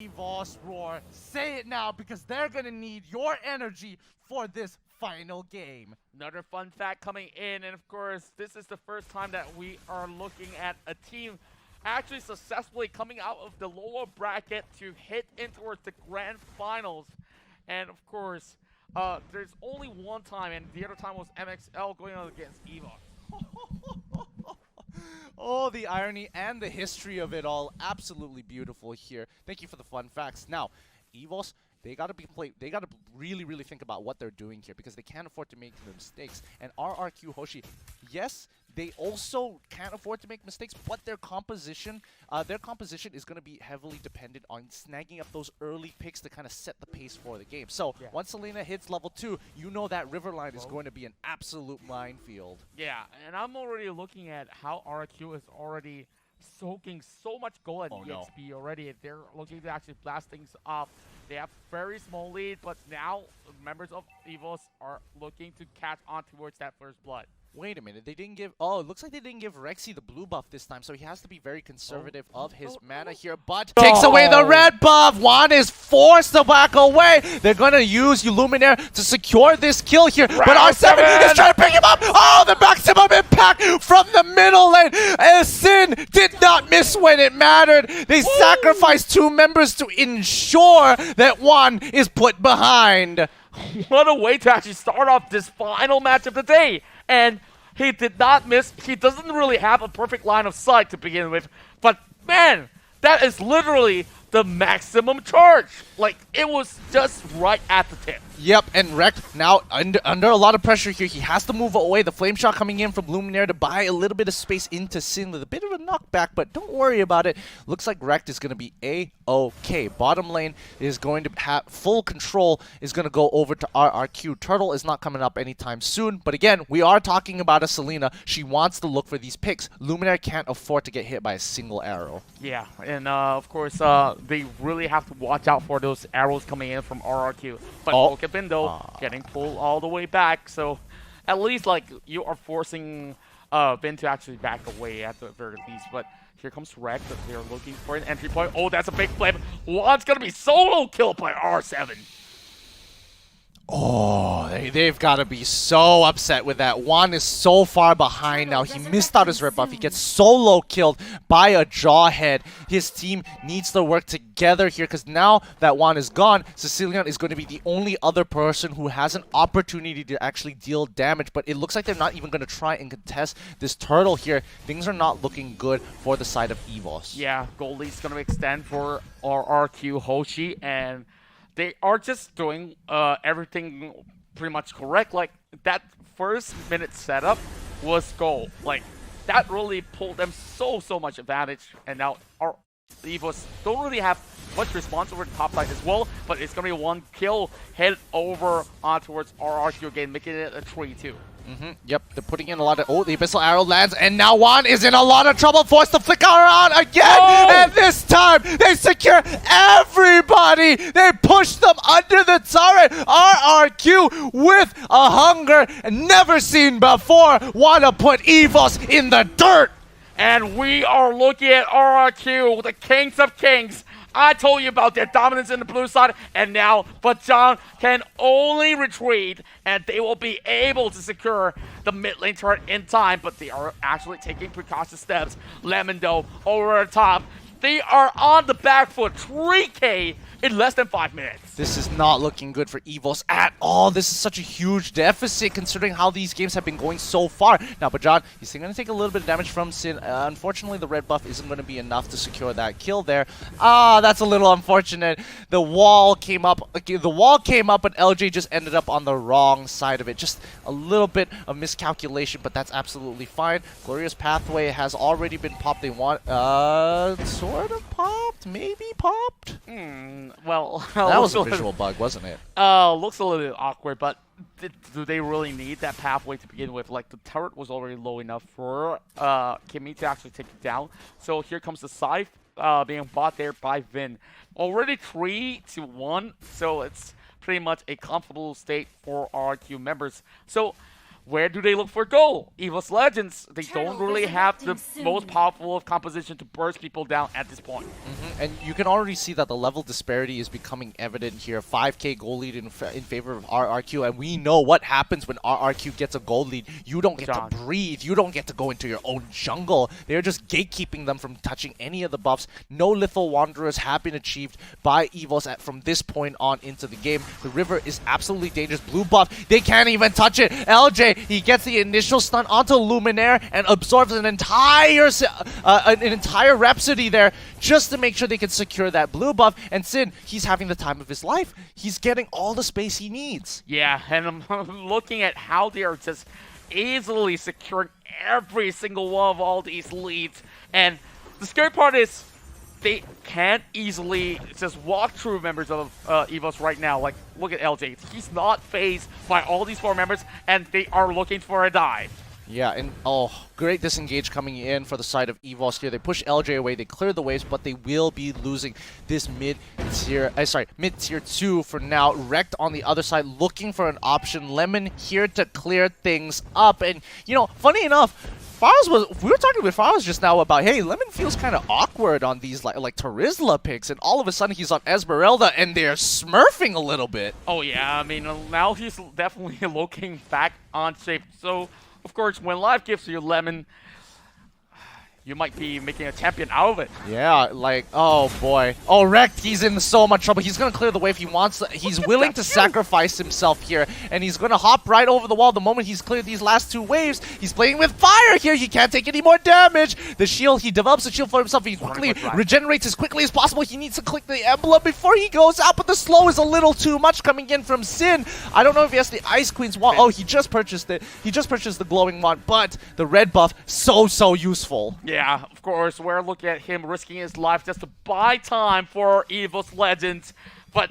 EVOS Roar, say it now because they're gonna need your energy for this final game. Another fun fact coming in, and of course, this is the first time that we are looking at a team actually successfully coming out of the lower bracket to hit in towards the grand finals. And of course, there's only one time, and the other time was MXL going on against EVOS. Oh, the irony and the history of it all. Absolutely beautiful here. Thank you for the fun facts. Now, EVOS, they gotta really think about what they're doing here because they can't afford to make the mistakes. And RRQ Hoshi, yes, they also can't afford to make mistakes, but their composition is going to be heavily dependent on snagging up those early picks to kind of set the pace for the game. So once Selena hits level 2, you know that river line is going to be an absolute minefield. Yeah, and I'm already looking at how RRQ is already soaking so much gold at EXP already. They're looking to actually blast things up. They have very small lead, but now members of EVOS are looking to catch on towards that first blood. Wait a minute, they didn't give... Oh, it looks like they didn't give Rexy the blue buff this time, so he has to be very conservative of his mana here, but takes away the red buff! Juan is forced to back away! They're gonna use Luminaire to secure this kill here, but R7 is trying to pick him up! Oh, the maximum impact from the middle lane! Sin did not miss when it mattered! They sacrificed 2 members to ensure that Juan is put behind! What a way to actually start off this final match of the day! And he did not miss. He doesn't really have a perfect line of sight to begin with. But man, that is literally the maximum charge. Like, it was just right at the tip. Yep, and Rekt now under a lot of pressure here. He has to move away. The flame shot coming in from Luminaire to buy a little bit of space into Sin with a bit of a knockback, but don't worry about it. Looks like Rekt is going to be A-OK. Bottom lane is going to have full control, is going to go over to RRQ. Turtle is not coming up anytime soon, but again, we are talking about a Selena. She wants to look for these picks. Luminaire can't afford to get hit by a single arrow. Yeah, and of course, they really have to watch out for those arrows coming in from RRQ. But Bindo getting pulled all the way back, so at least like you are forcing Vin to actually back away at the very least. But here comes Rekt, that they're looking for an entry point. Oh, that's a big flip. Juan's gonna be solo killed by R7. Oh, they've got to be so upset with that. Juan is so far behind now. He missed out his red buff. He gets solo killed by a Jawhead. His team needs to work together here because now that Juan is gone, Sicilian is going to be the only other person who has an opportunity to actually deal damage. But it looks like they're not even going to try and contest this turtle here. Things are not looking good for the side of EVOS. Yeah, gold lead's going to extend for RRQ Hoshi, and they are just doing everything pretty much correct. Like, that first minute setup was gold. Like, that really pulled them so much advantage. And now our EVOS don't really have much response over the top side as well, but it's going to be one kill head over on towards RRQ again, making it a 3-2. Yep, they're putting in a lot of... Oh, the Abyssal Arrow lands, and now Juan is in a lot of trouble, forced to flicker around again! Oh! And this time, they secure everybody! They push them under the turret! RRQ with a hunger never seen before, want to put EVOS in the dirt! And we are looking at RRQ, the kings of kings. I told you about their dominance in the blue side, and now Bajan can only retreat, and they will be able to secure the mid lane turret in time, but they are actually taking precaution steps. Lemon over the top. They are on the back foot, 3K in less than 5 minutes. This is not looking good for EVOS at all. This is such a huge deficit considering how these games have been going so far. Now, Bajan, he's going to take a little bit of damage from Sin. Unfortunately, the red buff isn't going to be enough to secure that kill there. That's a little unfortunate. The wall came up, but LJ just ended up on the wrong side of it. Just a little bit of miscalculation, but that's absolutely fine. Glorious Pathway has already been popped. They want, sort of popped? Maybe popped? Well, that was a visual bug, wasn't it? Looks a little bit awkward, but do they really need that pathway to begin with? Like, the turret was already low enough for Kimmy to actually take it down. So here comes the Scythe being bought there by Vin. Already 3-1, so it's pretty much a comfortable state for RQ members. So where do they look for goal? EVOS Legends, they don't really have the most powerful of composition to burst people down at this point. And you can already see that the level disparity is becoming evident here. 5k goal lead in favor of RRQ, and we know what happens when RRQ gets a goal lead. You don't get to breathe. You don't get to go into your own jungle. They're just gatekeeping them from touching any of the buffs. No lethal wanderers have been achieved by EVOS from this point on into the game. The river is absolutely dangerous. Blue buff, they can't even touch it. LJ, he gets the initial stun onto Luminaire and absorbs an entire Rhapsody there just to make sure they can secure that blue buff. And Sin, he's having the time of his life. He's getting all the space he needs. Yeah, and I'm looking at how they are just easily securing every single one of all these leads. And the scary part is they can't easily just walk through members of EVOS right now. Like, look at LJ. He's not phased by all these 4 members, and they are looking for a dive. Yeah, and great disengage coming in for the side of EVOS here. They push LJ away, they clear the waves, but they will be losing this mid-tier 2 for now. Wrecked on the other side, looking for an option. Lemon here to clear things up. And, you know, funny enough, we were talking with Faraz just now about, hey, Lemon feels kind of awkward on these like Terizla picks, and all of a sudden he's on Esmeralda, and they're smurfing a little bit. Oh yeah, I mean, now he's definitely looking back on shape. So, of course, when life gives you Lemon, you might be making a champion out of it. Yeah, like, oh boy. Oh, Wrecked, he's in so much trouble. He's going to clear the way if he wants. He's willing to sacrifice himself here, and he's going to hop right over the wall the moment he's cleared these last 2 waves. He's playing with fire here. He can't take any more damage. The shield, he develops a shield for himself. He quickly regenerates as quickly as possible. He needs to click the emblem before he goes out, but the slow is a little too much coming in from Sin. I don't know if he has the Ice Queen's wand. Oh, he just purchased it. He just purchased the glowing wand, but the red buff, so useful. Yeah, of course, we're looking at him risking his life just to buy time for EVOS Legends, but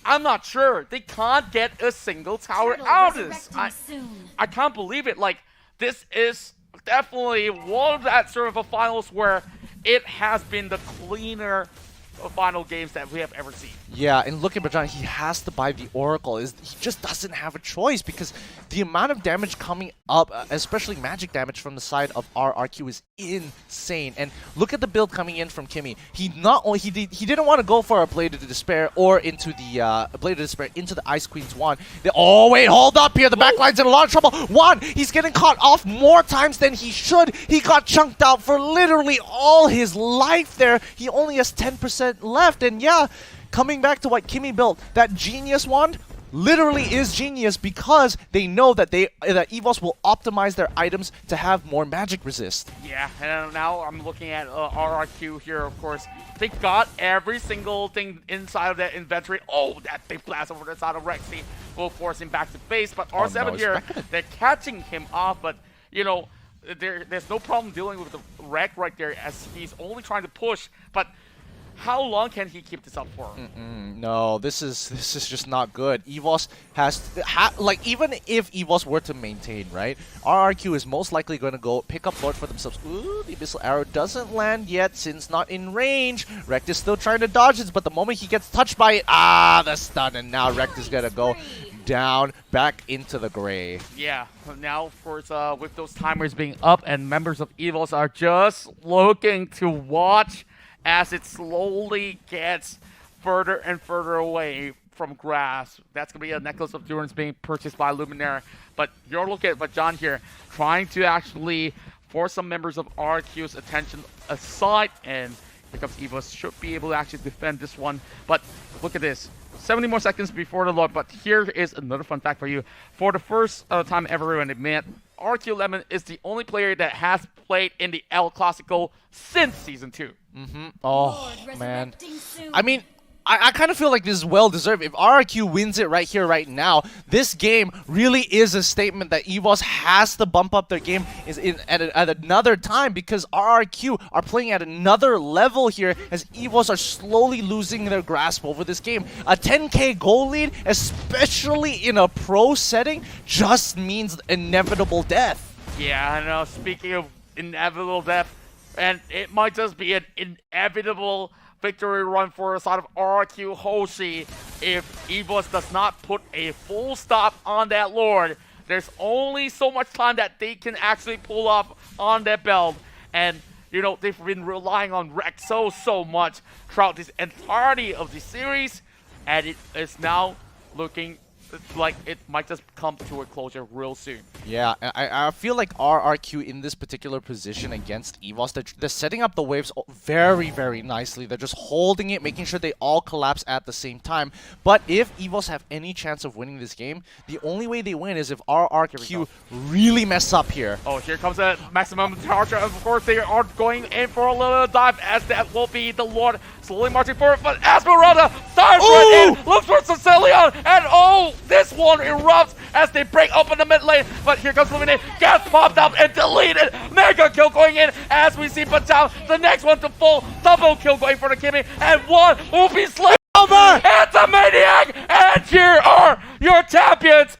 I'm not sure. They can't get a single tower out of this. I can't believe it. Like, this is definitely one of that sort of a finals where it has been the cleaner final games that we have ever seen. Yeah, and look at Bajan, he has to buy the Oracle. He just doesn't have a choice because the amount of damage coming up, especially magic damage from the side of RRQ, is insane. And look at the build coming in from Kimmy. He didn't want to go for a Blade of Despair or into the Blade of Despair into the Ice Queen's wand. Oh wait, hold up here. The backline's in a lot of trouble. One, he's getting caught off more times than he should. He got chunked out for literally all his life there. He only has 10% left, and yeah, coming back to what Kimmy built, that Genius wand literally is genius because they know that that EVOS will optimize their items to have more magic resist. Yeah, and now I'm looking at RRQ here, of course. They got every single thing inside of that inventory. Oh, that big blast over the side of Rexy will force him back to base, but R7 here, they're catching him off, but, you know, there's no problem dealing with the wreck right there as he's only trying to push, but how long can he keep this up for? No, this is just not good. EVOS like, even if EVOS were to maintain, right, RRQ is most likely going to go pick up Lord for themselves. Ooh, the Abyssal Arrow doesn't land yet since not in range. Rekt is still trying to dodge it, but the moment he gets touched by it, the stun, and now Rekt is going to go down, back into the gray. Yeah, now of course with those timers being up and members of EVOS are just looking to watch as it slowly gets further and further away from grass. That's going to be a Necklace of Endurance being purchased by Luminaire. But you're looking at John here, trying to actually force some members of RQ's attention aside, and here comes EVOS. Should be able to actually defend this one. But look at this. 70 more seconds before the load, but here is another fun fact for you. For the first time ever when it met, RQ Lemon is the only player that has played in the El Clasico since Season 2. Oh, man. I mean, I kind of feel like this is well-deserved. If RRQ wins it right here, right now, this game really is a statement that EVOS has to bump up their game at another time because RRQ are playing at another level here as EVOS are slowly losing their grasp over this game. A 10k goal lead, especially in a pro setting, just means inevitable death. Yeah, I know. Speaking of inevitable death, and it might just be an inevitable victory run for the side of RRQ Hoshi if EVOS does not put a full stop on that Lord. there's only so much time that they can actually pull off on their belt. And, you know, they've been relying on Rex so much throughout this entirety of the series. And it is now looking like it might just come to a closure real soon. Yeah, I feel like RRQ in this particular position against EVOS, they're setting up the waves very nicely. They're just holding it, making sure they all collapse at the same time. But if EVOS have any chance of winning this game, the only way they win is if RRQ really mess up here. Oh, here comes a maximum charger. Of course, they are going in for a little dive, as that will be the Lord slowly marching forward. But Esmeralda dives right in, looks for Sicilian, and oh, this one erupts as they break open the mid lane. But here comes Luminate, gets popped up and deleted. Mega kill going in as we see Patao. The next one to full double kill going for the Kimmy, and one will be slayed over. It's a maniac, and here are your champions.